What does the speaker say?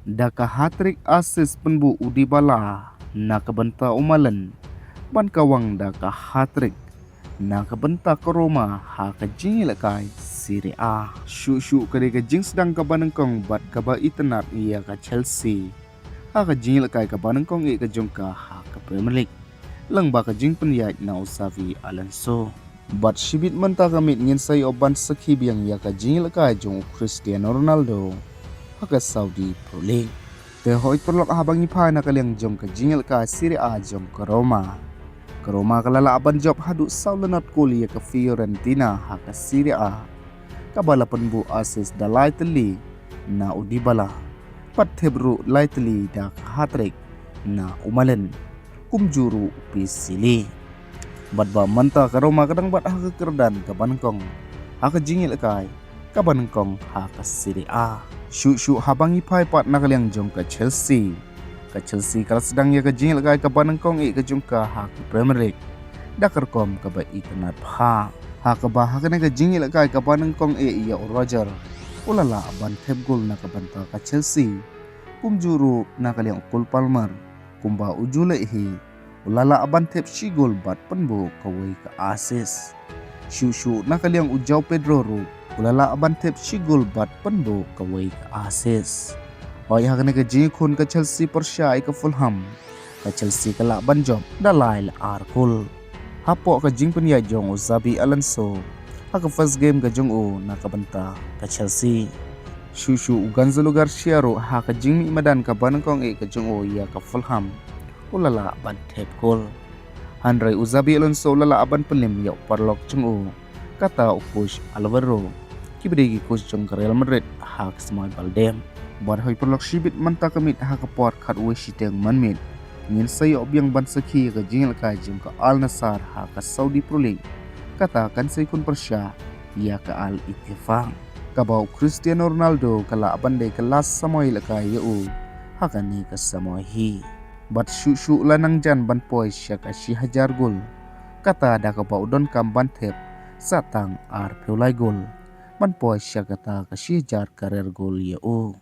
Daka hatrik asis penbu udibala nakabenta umalan ban kawang daka hatrik nakabenta koroma haka jingilakai Serie A. Shu kadega jing sedang kabanengkong bat kaba itenat iya ka Chelsea haka jingilakai kabanengkong iya ka jongka haka Premier League lang baka jing penyait na Xavi Alonso. Bat shibit menta kamit ngin say oban sakhibiang iya ka jingilakai jong Cristiano Ronaldo haka Saudi Pro League. Te hoi perlok habang ipa na kaliang jong ka jingil ka Serie A jong ka Roma. Ka Roma kalala aban job hadu saulanat kuli ya ka Fiorentina haka Serie A. Kabala penbu asis da lightly na udibala. Pat tebru lightly da hatrik na umalen kumjuru pisili. Badba manta ka Roma kadang bat haka kerdan ka Banengkong haka jingil kai ka Banengkong haka Serie A. Shu habang ipai pat nakaliang jong ka Chelsea. Ka Chelsea kala sedang ya ka jingil kai ka Banengkong ka jong ka haka Premier League. Dakar kom ka ba itanat ha. Haka ba haka na ka jingil kai ka Banengkong iya Roger. Ulala ban tep gol na ka banta ka Chelsea. Kumjuru nakaliang Cole Palmer. Kumba ujula ihi. Ulala aban tep shigol bat penbo kawai ka assist. Shu nakaliang ujau Pedro Ru. Ulala aban tep shigol bat penbo kawai ka assist. Hoi hakane ka jingkun ka Chelsea persyai ka Fulham. Ka Chelsea ka laban job dalai la arkul. Hapo ka jing penya jong Xavi Alonso. Haka first game ka jong o nakabanta ka Chelsea. Shu Gonzalo Garcia ro haka jing mi madan ka Banengkong ka jong o ya ka Fulham. Ulala aban tep gol. Handrai Xavi Alonso ulala aban pelim ya parlok jong o. Kata Upush Alvaro. Kibirigi coach jong Real Madrid hak semai baldem. Buat hoi perlok shibit manta kamit hak pot kat weshiteng manmit. Ngin sayo obyang bansaki ka jingil ka jong ka Al Nassr hak Saudi Pro League. Kata kan say kun persya ia ka Al Ittifaq. Kabau Cristiano Ronaldo kala abandai ka las samoy ka yau. Haka ni ka samoy hi. Bat shu lanang jan ban poy siya ka si hajar gol. Kata da ka baudon kam bantep satang ar peulai gol. Man poy siya kata ka si hajar karir gol yau.